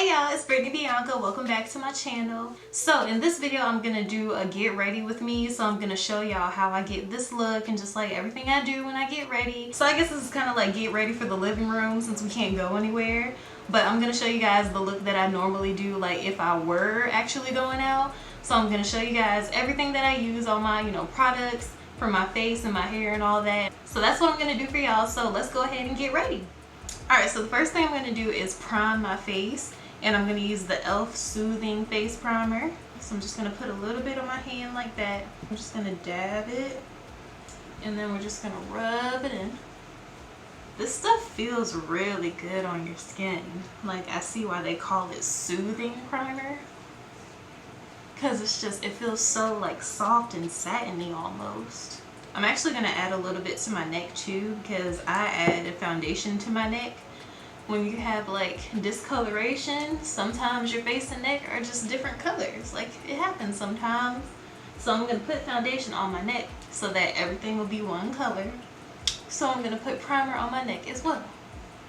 Hey y'all, it's Brittany Bianca. Welcome back to my channel. So in this video, I'm gonna do a get ready with me. So I'm gonna show y'all how I get this look and just like everything I do when I get ready. So I guess this is kind of like get ready for the living room since we can't go anywhere. But I'm gonna show you guys the look that I normally do, like if I were actually going out. So I'm gonna show you guys everything that I use, all my, products for my face and my hair and all that. So that's what I'm gonna do for y'all. So let's go ahead and get ready. Alright, so the first thing I'm going to do is prime my face, and I'm going to use the e.l.f. Soothing Face Primer. So I'm just going to put a little bit on my hand like that. I'm just going to dab it, and then we're just going to rub it in. This stuff feels really good on your skin. Like, I see why they call it soothing primer, because it feels so like soft and satiny almost. I'm actually going to add a little bit to my neck too, because I add a foundation to my neck. When you have like discoloration, sometimes your face and neck are just different colors. Like, it happens sometimes. So I'm going to put foundation on my neck so that everything will be one color. So I'm going to put primer on my neck as well.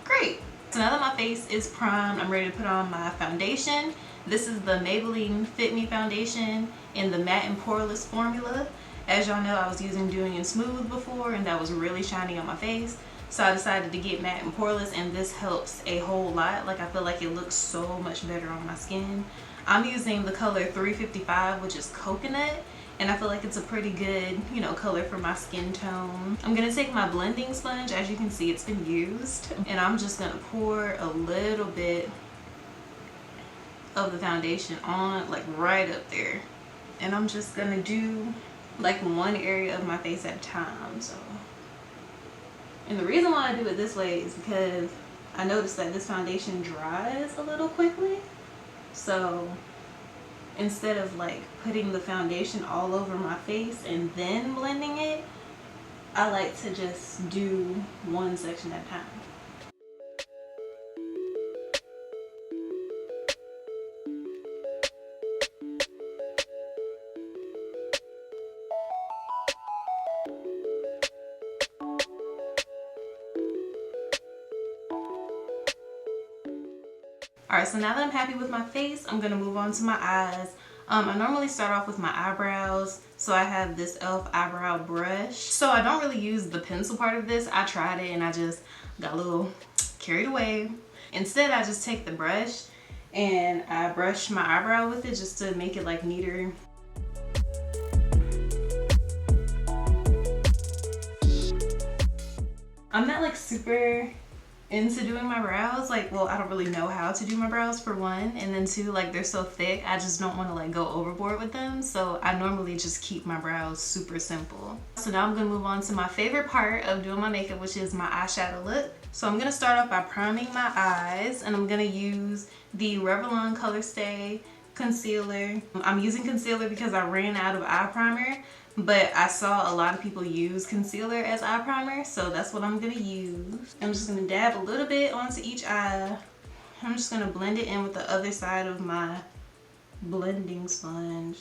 Great. So now that my face is primed, I'm ready to put on my foundation. This is the Maybelline Fit Me foundation in the matte and poreless formula. As y'all know, I was using Dewy and Smooth before, and that was really shiny on my face. So I decided to get matte and poreless, and this helps a whole lot. Like, I feel like it looks so much better on my skin. I'm using the color 355, which is coconut, and I feel like it's a pretty good, color for my skin tone. I'm going to take my blending sponge. As you can see, it's been used, and I'm just going to pour a little bit of the foundation on, like right up there. And I'm just going to do like one area of my face at a time. And the reason why I do it this way is because I noticed that this foundation dries a little quickly. So instead of like putting the foundation all over my face and then blending it, I like to just do one section at a time. Alright, so now that I'm happy with my face, I'm going to move on to my eyes. I normally start off with my eyebrows, so I have this e.l.f. eyebrow brush. So I don't really use the pencil part of this. I tried it and I just got a little carried away. Instead, I just take the brush and I brush my eyebrow with it just to make it like neater. I'm not like super into doing my brows. Like, well, I don't really know how to do my brows for one, and then two, like, they're so thick, I just don't want to like go overboard with them. So I normally just keep my brows super simple. So now I'm gonna move on to my favorite part of doing my makeup, which is my eyeshadow look. So I'm gonna start off by priming my eyes, and I'm gonna use the Revlon Color Stay concealer. I'm using concealer because I ran out of eye primer, but I saw a lot of people use concealer as eye primer, so that's what I'm gonna use. I'm just gonna dab a little bit onto each eye. I'm just gonna blend it in with the other side of my blending sponge.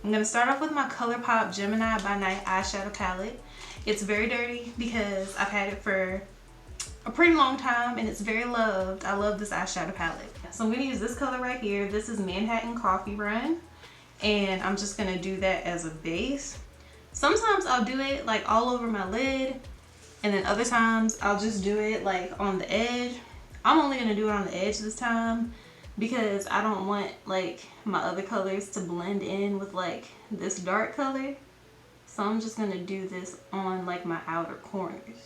I'm going to start off with my ColourPop Gemini by Night eyeshadow palette. It's very dirty because I've had it for a pretty long time and it's very loved. I love this eyeshadow palette. So I'm going to use this color right here. This is Manhattan Coffee Run, and I'm just going to do that as a base. Sometimes I'll do it like all over my lid, and then other times I'll just do it like on the edge. I'm only going to do it on the edge this time, because I don't want like my other colors to blend in with like this dark color. So I'm just gonna do this on like my outer corners.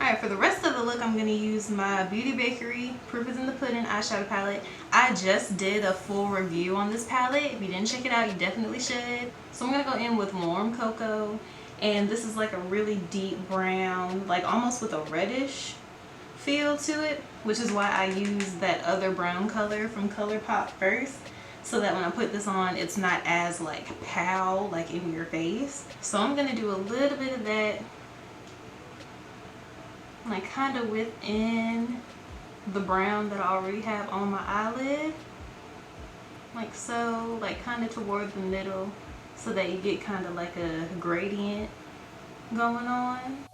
Alright, for the rest of the look, I'm going to use my Beauty Bakery Proof is in the Pudding eyeshadow palette. I just did a full review on this palette. If you didn't check it out, you definitely should. So I'm going to go in with Warm Cocoa, and this is like a really deep brown, like almost with a reddish feel to it, which is why I used that other brown color from ColourPop first. so that when I put this on, it's not as like pow, like in your face. So I'm gonna do a little bit of that, like kind of within the brown that I already have on my eyelid, like so, like kind of toward the middle, so that you get kind of like a gradient going on.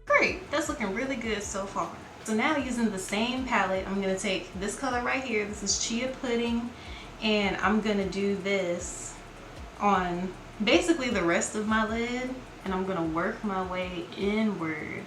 Great, that's looking really good so far. So now, using the same palette, I'm gonna take this color right here. This is Chia Pudding, and I'm gonna do this on basically the rest of my lid, and I'm gonna work my way inward.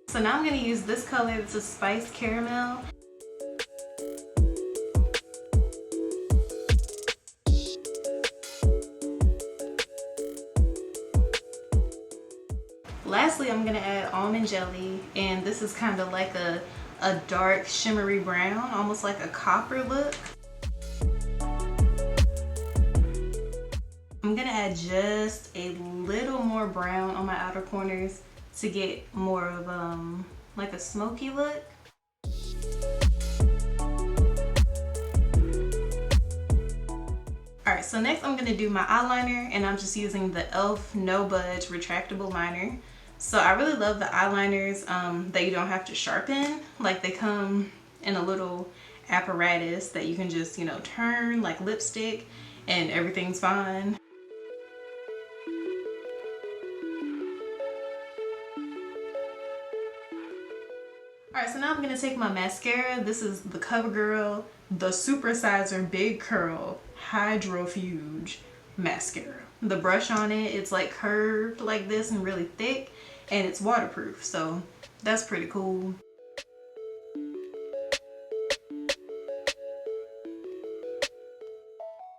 So now I'm going to use this color. This is Spiced Caramel. Lastly, I'm going to add Almond Jelly, and this is kind of like a dark shimmery brown, almost like a copper look. I'm going to add just a little more brown on my outer corners to get more of like a smoky look. Alright, so next I'm going to do my eyeliner, and I'm just using the e.l.f. No Budge retractable liner. So I really love the eyeliners that you don't have to sharpen. Like, they come in a little apparatus that you can just, you know, turn like lipstick and everything's fine. Alright, so now I'm going to take my mascara. This is the CoverGirl, the Supersizer Big Curl Hydrofuge Mascara. The brush on it, it's like curved like this and really thick, and it's waterproof, so that's pretty cool.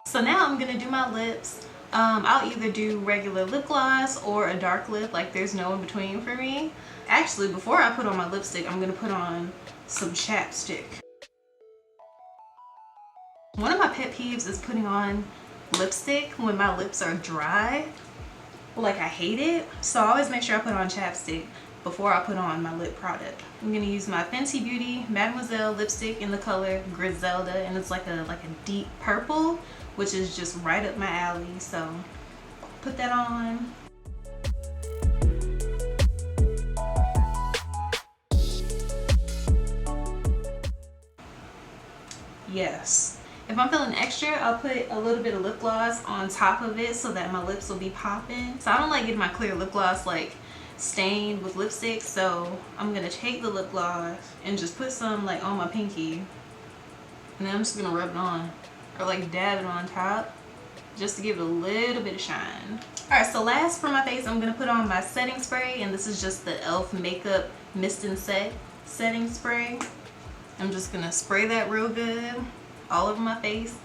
So now I'm going to do my lips. I'll either do regular lip gloss or a dark lip, like there's no in between for me. Actually, before I put on my lipstick, I'm going to put on some chapstick. One of my pet peeves is putting on lipstick when my lips are dry. Like, I hate it. So I always make sure I put on chapstick before I put on my lip product. I'm going to use my Fenty Beauty Mademoiselle lipstick in the color Griselda, and it's like a deep purple, which is just right up my alley. So put that on. Yes. If I'm feeling extra, I'll put a little bit of lip gloss on top of it so that my lips will be popping. So I don't like getting my clear lip gloss like stained with lipstick, so I'm gonna take the lip gloss and just put some like on my pinky, and then I'm just gonna rub it on, or like dab it on top, just to give it a little bit of shine. Alright, so last for my face, I'm gonna put on my setting spray, and this is just the e.l.f. Makeup Mist and Set setting spray. I'm just gonna spray that real good all over my face.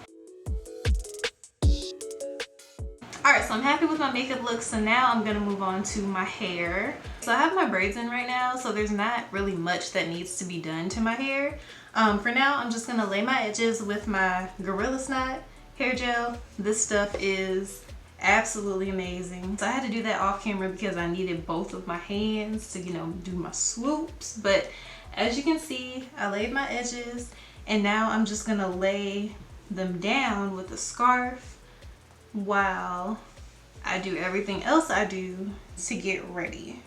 Alright, so I'm happy with my makeup look, so now I'm gonna move on to my hair. So I have my braids in right now, so there's not really much that needs to be done to my hair. For now, I'm just gonna lay my edges with my Gorilla Snot hair gel. This stuff is absolutely amazing. So I had to do that off camera because I needed both of my hands to, you know, do my swoops. But as you can see, I laid my edges, and now I'm just gonna lay them down with a scarf while I do everything else I do to get ready.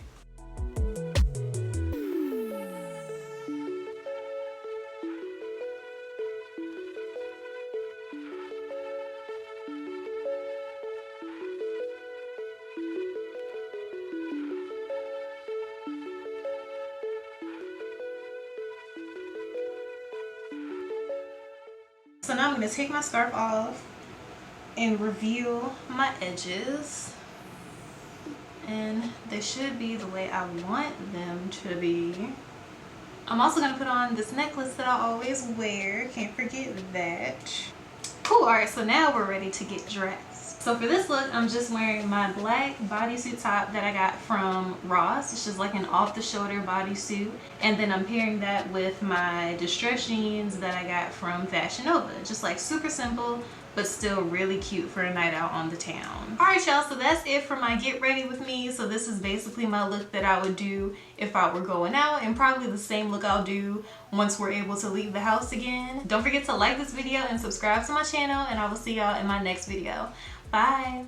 So now I'm going to take my scarf off and reveal my edges, and they should be the way I want them to be. I'm also going to put on this necklace that I always wear, can't forget that. Cool, alright, so now we're ready to get dressed. So for this look, I'm just wearing my black bodysuit top that I got from Ross. It's just like an off-the-shoulder bodysuit. And then I'm pairing that with my distressed jeans that I got from Fashion Nova. Just like super simple, but still really cute for a night out on the town. Alright y'all, so that's it for my get ready with me. So this is basically my look that I would do if I were going out, and probably the same look I'll do once we're able to leave the house again. Don't forget to like this video and subscribe to my channel, and I will see y'all in my next video. Bye!